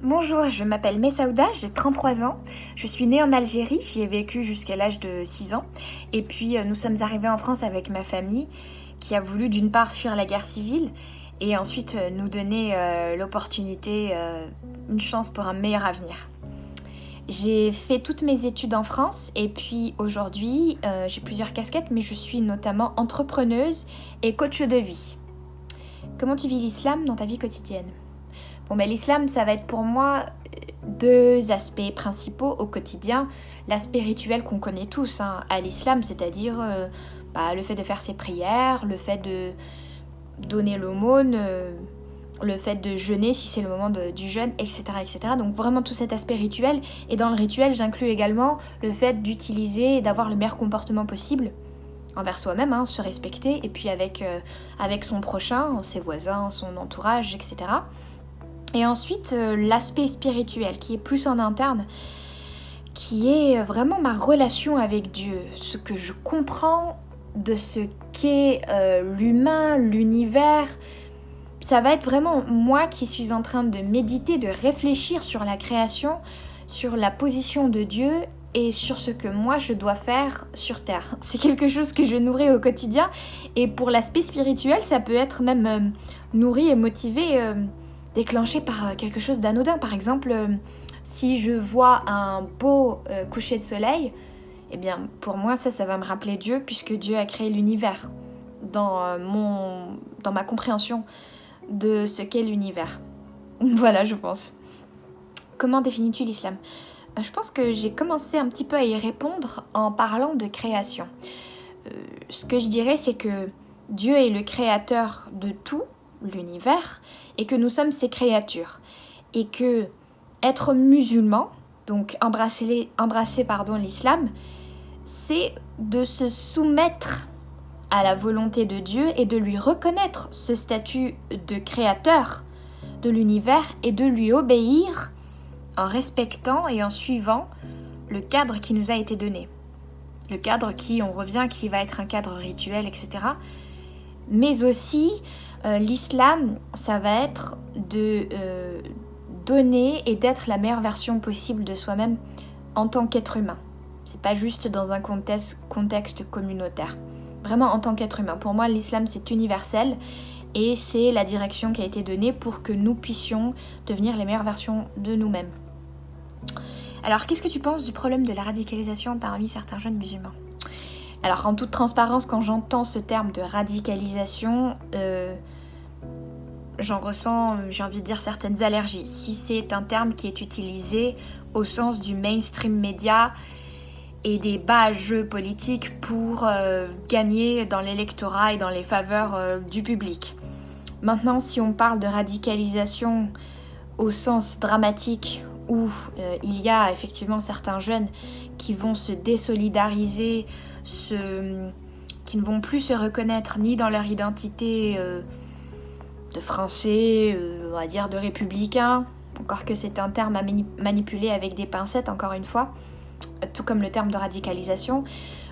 Bonjour, je m'appelle Messaouda, j'ai 33 ans. Je suis née en Algérie, j'y ai vécu jusqu'à l'âge de 6 ans. Et puis nous sommes arrivés en France avec ma famille qui a voulu d'une part fuir la guerre civile et ensuite nous donner l'opportunité, une chance pour un meilleur avenir. J'ai fait toutes mes études en France et puis aujourd'hui j'ai plusieurs casquettes mais je suis notamment entrepreneuse et coach de vie. Comment tu vis l'islam dans ta vie quotidienne ? Bon, ben, l'islam, ça va être pour moi deux aspects principaux au quotidien. L'aspect rituel qu'on connaît tous à l'islam, c'est-à-dire le fait de faire ses prières, le fait de donner l'aumône, le fait de jeûner si c'est le moment du jeûne, etc., etc. Donc vraiment tout cet aspect rituel. Et dans le rituel, j'inclus également le fait d'utiliser et d'avoir le meilleur comportement possible envers soi-même, se respecter, et puis avec son prochain, ses voisins, son entourage, etc. Et ensuite, l'aspect spirituel qui est plus en interne, qui est vraiment ma relation avec Dieu, ce que je comprends de ce qu'est l'humain, l'univers. Ça va être vraiment moi qui suis en train de méditer, de réfléchir sur la création, sur la position de Dieu et sur ce que moi je dois faire sur Terre. C'est quelque chose que je nourris au quotidien et pour l'aspect spirituel, ça peut être même nourri et motivé déclenché par quelque chose d'anodin. Par exemple, si je vois un beau coucher de soleil, eh bien pour moi ça va me rappeler Dieu puisque Dieu a créé l'univers dans ma compréhension de ce qu'est l'univers. Voilà, je pense. Comment définis-tu l'islam ? Je pense que j'ai commencé un petit peu à y répondre en parlant de création. Ce que je dirais, c'est que Dieu est le créateur de tout, l'univers, et que nous sommes ses créatures. Et que être musulman, donc embrasser l'islam, c'est de se soumettre à la volonté de Dieu et de lui reconnaître ce statut de créateur de l'univers et de lui obéir en respectant et en suivant le cadre qui nous a été donné. Le cadre qui va être un cadre rituel, etc. Mais aussi, l'islam, ça va être de donner et d'être la meilleure version possible de soi-même en tant qu'être humain. C'est pas juste dans un contexte communautaire. Vraiment en tant qu'être humain. Pour moi, l'islam, c'est universel et c'est la direction qui a été donnée pour que nous puissions devenir les meilleures versions de nous-mêmes. Alors, qu'est-ce que tu penses du problème de la radicalisation parmi certains jeunes musulmans ? Alors, en toute transparence, quand j'entends ce terme de radicalisation, j'en ressens, j'ai envie de dire, certaines allergies. Si c'est un terme qui est utilisé au sens du mainstream média et des bas jeux politiques pour gagner dans l'électorat et dans les faveurs du public. Maintenant, si on parle de radicalisation au sens dramatique, où il y a effectivement certains jeunes qui vont se désolidariser, qui ne vont plus se reconnaître ni dans leur identité de français, on va dire de républicain, encore que c'est un terme à manipuler avec des pincettes, encore une fois, tout comme le terme de radicalisation,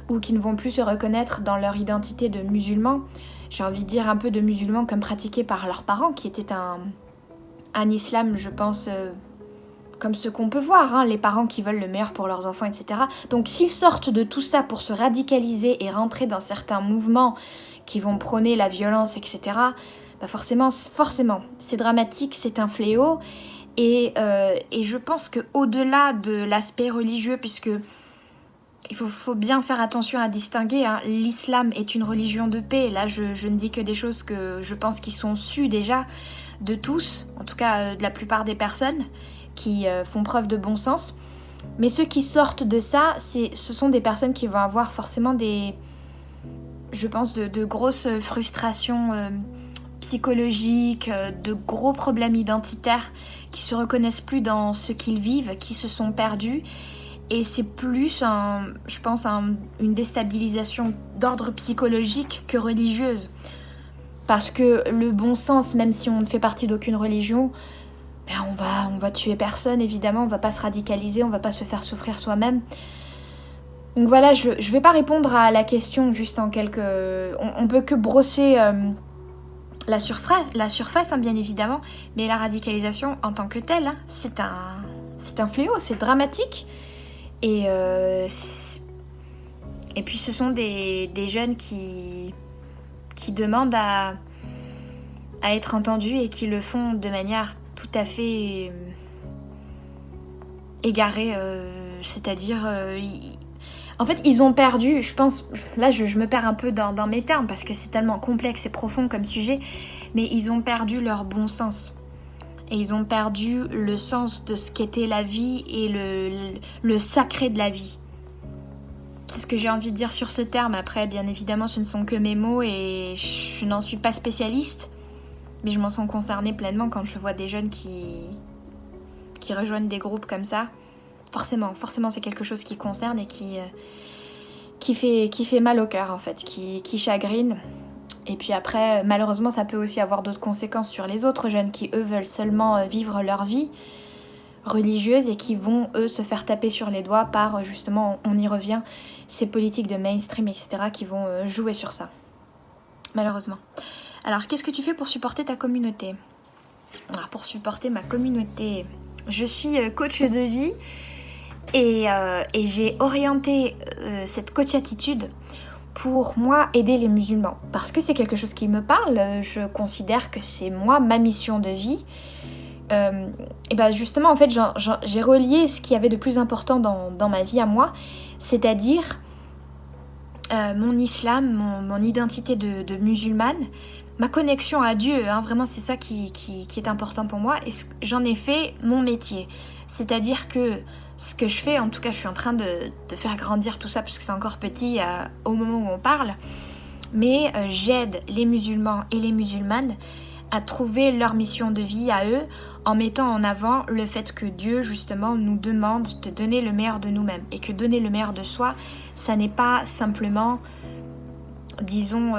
ou qui ne vont plus se reconnaître dans leur identité de musulmans. J'ai envie de dire un peu de musulmans comme pratiqués par leurs parents, qui était un islam, je pense, comme ce qu'on peut voir, les parents qui veulent le meilleur pour leurs enfants, etc. Donc s'ils sortent de tout ça pour se radicaliser et rentrer dans certains mouvements qui vont prôner la violence, etc., forcément, c'est dramatique, c'est un fléau. Et je pense qu'au-delà de l'aspect religieux, puisque il faut bien faire attention à distinguer, l'islam est une religion de paix. Là, je ne dis que des choses que je pense qui sont sues déjà de tous, en tout cas de la plupart des personnes qui font preuve de bon sens. Mais ceux qui sortent de ça, ce sont des personnes qui vont avoir forcément de grosses frustrations psychologiques, de gros problèmes identitaires, qui se reconnaissent plus dans ce qu'ils vivent, qui se sont perdus. Et c'est plus, une déstabilisation d'ordre psychologique que religieuse. Parce que le bon sens, même si on ne fait partie d'aucune religion, on va tuer personne, évidemment, on va pas se radicaliser, on va pas se faire souffrir soi-même. Donc voilà, je vais pas répondre à la question juste en quelques... On peut que brosser la surface hein, bien évidemment, mais la radicalisation en tant que telle, hein, c'est un fléau, c'est dramatique. Et puis ce sont des jeunes qui demandent à être entendus et qui le font de manière tout à fait égarée. C'est-à-dire, en fait, ils ont perdu, je pense, là je me perds un peu dans mes termes parce que c'est tellement complexe et profond comme sujet, mais ils ont perdu leur bon sens. Et ils ont perdu le sens de ce qu'était la vie et le sacré de la vie. C'est ce que j'ai envie de dire sur ce terme. Après, bien évidemment, ce ne sont que mes mots et je n'en suis pas spécialiste. Mais je m'en sens concernée pleinement quand je vois des jeunes qui rejoignent des groupes comme ça. Forcément, c'est quelque chose qui concerne et qui fait mal au cœur, en fait, qui chagrine. Et puis après, malheureusement, ça peut aussi avoir d'autres conséquences sur les autres jeunes qui, eux, veulent seulement vivre leur vie religieuse et qui vont, eux, se faire taper sur les doigts par, justement, on y revient, ces politiques de mainstream, etc., qui vont jouer sur ça. Malheureusement. Alors, qu'est-ce que tu fais pour supporter ta communauté ? Alors, pour supporter ma communauté, je suis coach de vie et j'ai orienté cette coach attitude pour moi aider les musulmans. Parce que c'est quelque chose qui me parle, je considère que c'est moi, ma mission de vie. Et ben justement, en fait, j'ai relié ce qu'il y avait de plus important dans ma vie à moi, c'est-à-dire mon islam, mon identité de musulmane, ma connexion à Dieu, hein, vraiment c'est ça qui est important pour moi, et j'en ai fait mon métier. C'est-à-dire que ce que je fais, en tout cas je suis en train de faire grandir tout ça parce que c'est encore petit au moment où on parle, mais j'aide les musulmans et les musulmanes à trouver leur mission de vie à eux en mettant en avant le fait que Dieu justement nous demande de donner le meilleur de nous-mêmes et que donner le meilleur de soi, ça n'est pas simplement, disons,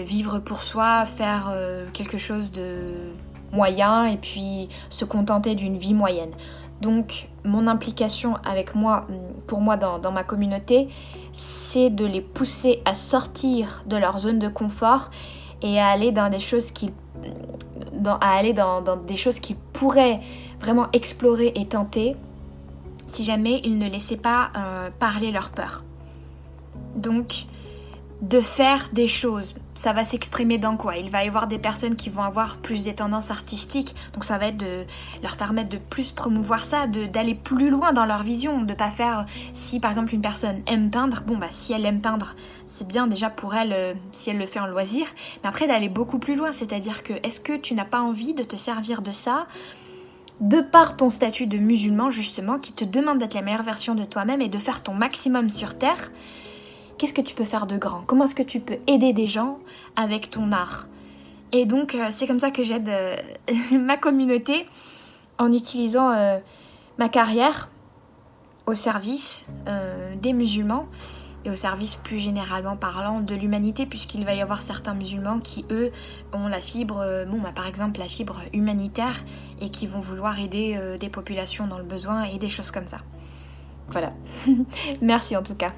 vivre pour soi, faire quelque chose de moyen et puis se contenter d'une vie moyenne. Donc mon implication avec moi, pour moi dans ma communauté, c'est de les pousser à sortir de leur zone de confort et à aller dans des choses dans des choses qu'ils pourraient vraiment explorer et tenter si jamais ils ne laissaient pas parler leur peur. Donc, de faire des choses, ça va s'exprimer dans quoi ? Il va y avoir des personnes qui vont avoir plus des tendances artistiques, donc ça va être de leur permettre de plus promouvoir ça, d'aller plus loin dans leur vision, de pas faire, si par exemple une personne aime peindre, bon bah si elle aime peindre, c'est bien déjà pour elle si elle le fait en loisir, mais après d'aller beaucoup plus loin, c'est-à-dire que est-ce que tu n'as pas envie de te servir de ça de par ton statut de musulman justement, qui te demande d'être la meilleure version de toi-même et de faire ton maximum sur terre. Qu'est-ce que tu peux faire de grand ? Comment est-ce que tu peux aider des gens avec ton art ? Et donc, c'est comme ça que j'aide ma communauté en utilisant ma carrière au service des musulmans et au service plus généralement parlant de l'humanité, puisqu'il va y avoir certains musulmans qui, eux, ont la fibre, par exemple la fibre humanitaire et qui vont vouloir aider des populations dans le besoin et des choses comme ça. Voilà. Merci en tout cas.